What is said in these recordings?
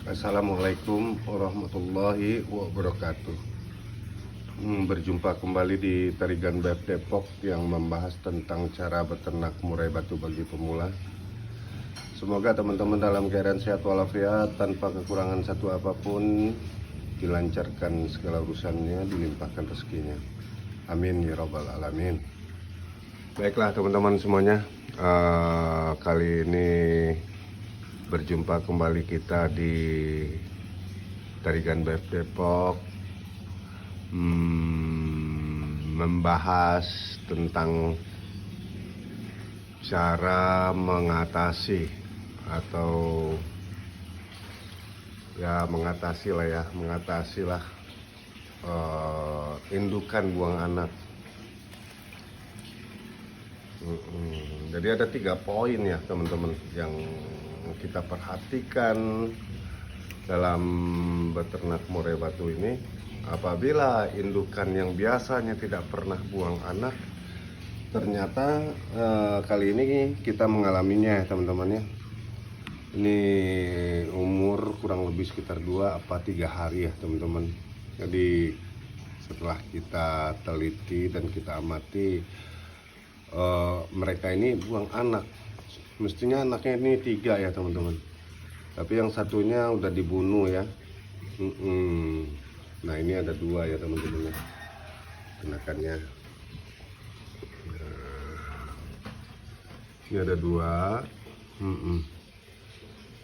Assalamualaikum warahmatullahi wabarakatuh. Berjumpa kembali di Tarigan Beb Depok yang membahas tentang cara beternak murai batu bagi pemula. Semoga teman-teman dalam keadaan sehat walafiat, tanpa kekurangan satu apapun, dilancarkan segala urusannya, dilimpahkan rezekinya. Amin ya rabbal alamin. Baiklah teman-teman semuanya, kali ini berjumpa kembali kita di Tarigan Beb Depok, membahas tentang cara mengatasi atau mengatasi lah indukan buang anak. Jadi ada 3 poin ya teman-teman yang kita perhatikan dalam beternak murai batu ini. Apabila indukan yang biasanya tidak pernah buang anak, ternyata kali ini kita mengalaminya ya teman-teman ya. Ini umur kurang lebih sekitar 2 atau 3 hari ya teman-teman. Jadi setelah kita teliti dan kita amati, mereka ini buang anak. Mestinya anaknya ini 3 ya teman-teman, tapi yang satunya udah dibunuh ya. Nah ini ada 2 ya teman-teman ya, kenakannya. Ini ada 2.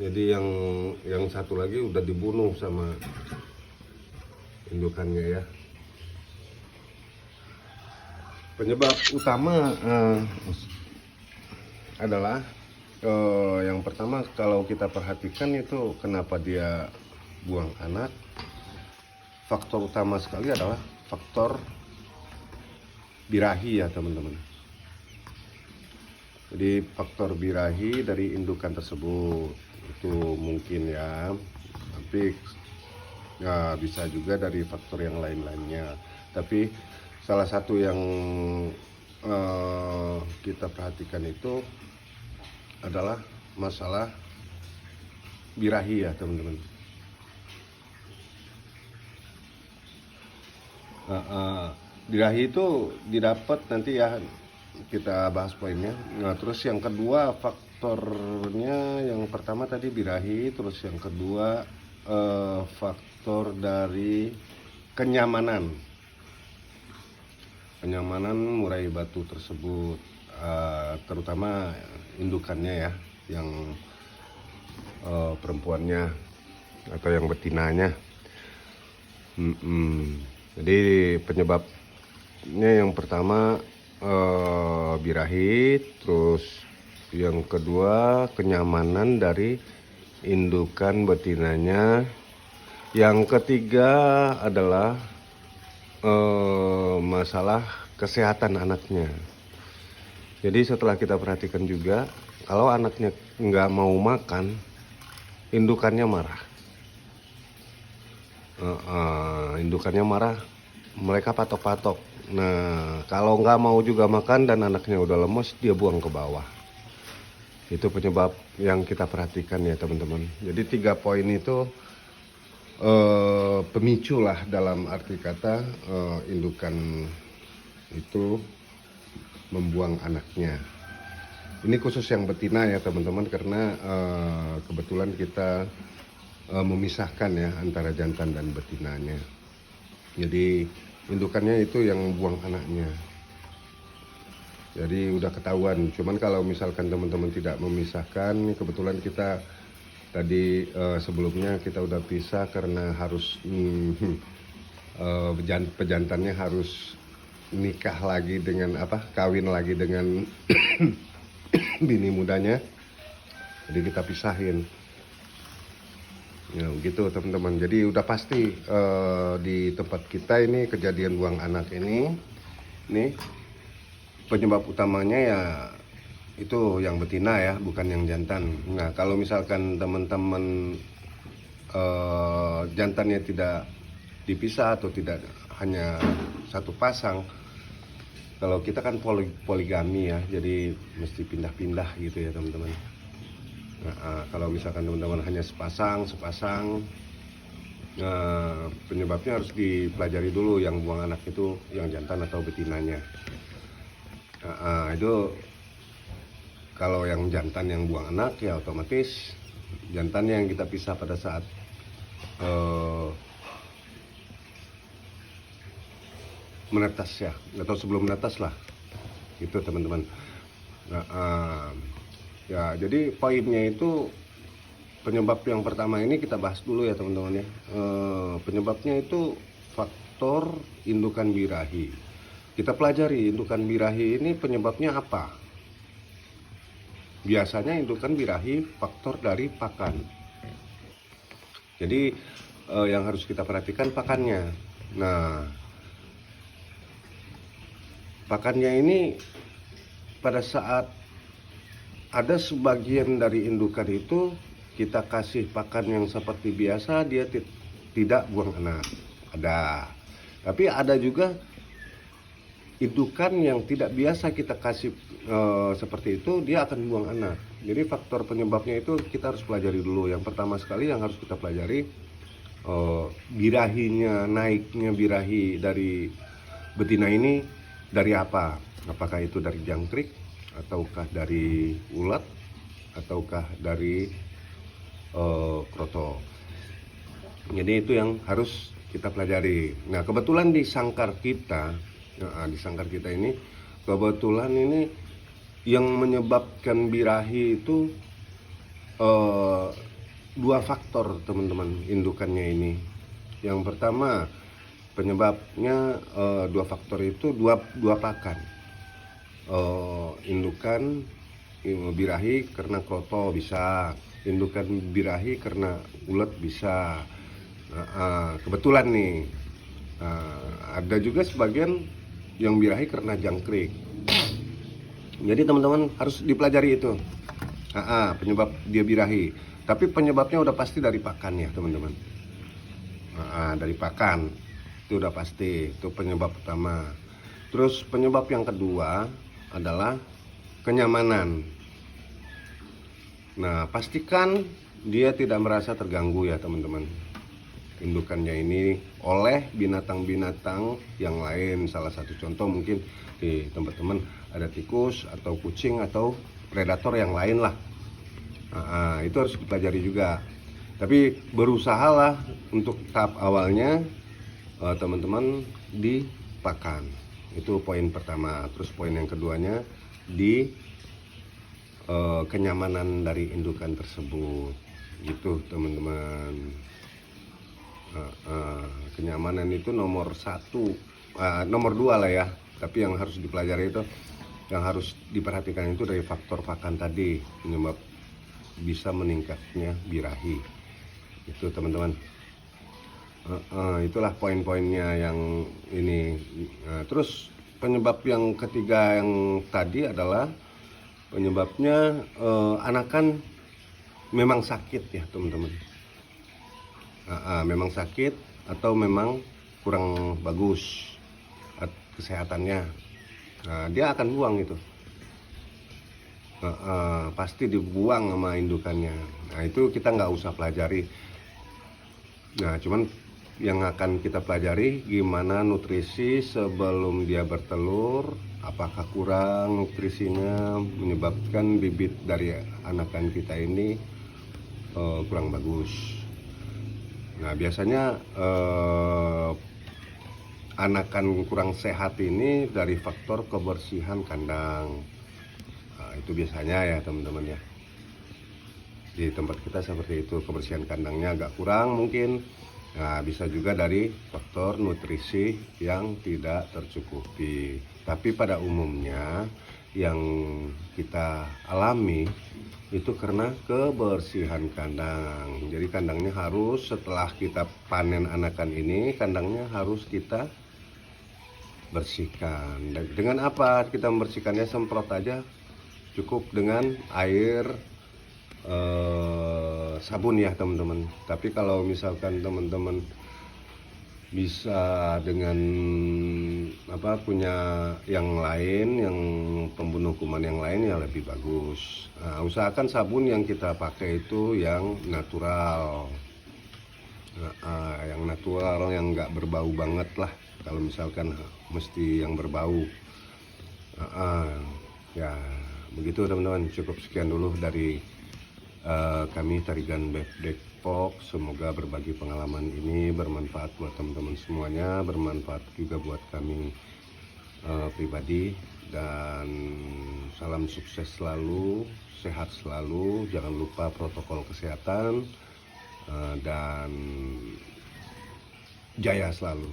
Jadi yang satu lagi udah dibunuh sama indukannya ya. Penyebab utama adalah yang pertama, kalau kita perhatikan itu kenapa dia buang anak, faktor utama sekali adalah faktor birahi ya teman-teman. Jadi faktor birahi dari indukan tersebut itu mungkin ya, tapi bisa juga dari faktor yang lain-lainnya. Tapi salah satu yang kita perhatikan itu adalah masalah birahi ya teman-teman. Birahi itu didapat nanti ya, kita bahas poinnya. Nah terus yang kedua faktornya, yang pertama tadi birahi, terus yang kedua faktor dari kenyamanan murai batu tersebut, terutama indukannya ya, yang perempuannya atau yang betinanya. Jadi penyebabnya yang pertama birahi, terus yang kedua kenyamanan dari indukan betinanya, yang ketiga adalah masalah kesehatan anaknya. Jadi setelah kita perhatikan juga, kalau anaknya nggak mau makan, indukannya marah. Indukannya marah, mereka patok-patok. Nah kalau nggak mau juga makan dan anaknya udah lemes, dia buang ke bawah. Itu penyebab yang kita perhatikan ya teman-teman. Jadi 3 poin itu pemicu lah, dalam arti kata indukan itu membuang anaknya. Ini khusus yang betina ya teman-teman, karena kebetulan kita memisahkan ya antara jantan dan betinanya. Jadi indukannya itu yang buang anaknya, jadi udah ketahuan. Cuman kalau misalkan teman-teman tidak memisahkan, kebetulan kita tadi sebelumnya kita udah pisah karena harus pejantannya harus nikah lagi dengan kawin lagi dengan bini mudanya, jadi kita pisahin ya gitu teman-teman. Jadi udah pasti di tempat kita ini kejadian buang anak ini penyebab utamanya ya itu yang betina ya, bukan yang jantan. Nah kalau misalkan teman-teman jantannya tidak dipisah atau tidak hanya satu pasang, kalau kita kan poligami ya, jadi mesti pindah-pindah gitu ya teman-teman. Kalau misalkan teman-teman hanya sepasang, penyebabnya harus dipelajari dulu yang buang anak itu yang jantan atau betinanya. Itu kalau yang jantan yang buang anak ya otomatis jantannya yang kita pisah pada saat menetas ya, atau sebelum menetas lah, itu teman-teman. Ya jadi poinnya itu penyebab yang pertama ini kita bahas dulu ya teman-teman ya. Penyebabnya itu faktor indukan birahi. Kita pelajari indukan birahi ini penyebabnya apa. Biasanya indukan birahi faktor dari pakan. Jadi yang harus kita perhatikan pakannya. Nah, pakannya ini pada saat ada sebagian dari indukan itu kita kasih pakan yang seperti biasa, dia tidak buang anak. Ada. Tapi ada juga indukan yang tidak biasa kita kasih seperti itu, dia akan buang anak. Jadi faktor penyebabnya itu kita harus pelajari dulu. Yang pertama sekali yang harus kita pelajari birahinya, naiknya birahi dari betina ini dari apa? Apakah itu dari jangkrik, ataukah dari ulat, ataukah dari kroto. Jadi itu yang harus kita pelajari. Nah kebetulan di sangkar kita ini kebetulan ini yang menyebabkan birahi itu dua faktor teman-teman indukannya ini. Yang pertama penyebabnya dua faktor itu dua pakan. Indukan birahi karena kroto bisa, indukan birahi karena ulet bisa. Kebetulan nih ada juga sebagian yang birahi karena jangkrik. Jadi teman-teman harus dipelajari itu penyebab dia birahi. Tapi penyebabnya udah pasti dari pakan ya teman-teman. Dari pakan itu udah pasti, itu penyebab pertama. Terus penyebab yang kedua adalah kenyamanan. Nah pastikan dia tidak merasa terganggu ya teman-teman, indukannya ini oleh binatang-binatang yang lain. Salah satu contoh mungkin di tempat teman ada tikus atau kucing atau predator yang lain lah. Itu harus dipelajari juga. Tapi berusahalah untuk tahap awalnya teman-teman di pakan. Itu poin pertama. Terus poin yang keduanya di kenyamanan dari indukan tersebut. Gitu teman-teman. Kenyamanan itu nomor satu, nomor dua lah ya. Tapi yang harus dipelajari itu, yang harus diperhatikan itu dari faktor pakan tadi, penyebab bisa meningkatnya birahi. Itu teman-teman. Itulah poin-poinnya yang ini. Terus penyebab yang ketiga yang tadi adalah penyebabnya anakan memang sakit ya teman-teman. Memang sakit atau memang kurang bagus kesehatannya, dia akan buang itu. Pasti dibuang sama indukannya. Nah itu kita nggak usah pelajari. Nah cuman yang akan kita pelajari gimana nutrisi sebelum dia bertelur, apakah kurang nutrisinya menyebabkan bibit dari anakan kita ini kurang bagus. Nah biasanya anakan kurang sehat ini dari faktor kebersihan kandang. Itu biasanya ya teman-teman ya, di tempat kita seperti itu, kebersihan kandangnya agak kurang mungkin. Nah bisa juga dari faktor nutrisi yang tidak tercukupi. Tapi pada umumnya yang kita alami itu karena kebersihan kandang. Jadi kandangnya harus, setelah kita panen anakan ini, kandangnya harus kita bersihkan. Dan dengan apa kita membersihkannya? Semprot aja, cukup dengan air sabun ya teman-teman. Tapi kalau misalkan teman-teman bisa dengan punya yang lain, yang pembunuh kuman yang lain ya lebih bagus. Nah, usahakan sabun yang kita pakai itu yang natural. Yang natural, yang nggak berbau banget lah. Kalau misalkan mesti yang berbau, ya begitu teman-teman. Cukup sekian dulu dari kami Tarigan Depok. Semoga berbagi pengalaman ini bermanfaat buat teman-teman semuanya, bermanfaat juga buat kami pribadi, dan salam sukses selalu, sehat selalu, jangan lupa protokol kesehatan, dan jaya selalu.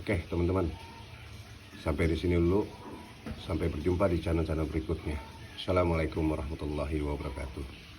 Oke teman-teman, sampai di sini dulu, sampai berjumpa di channel-channel berikutnya. Assalamualaikum warahmatullahi wabarakatuh.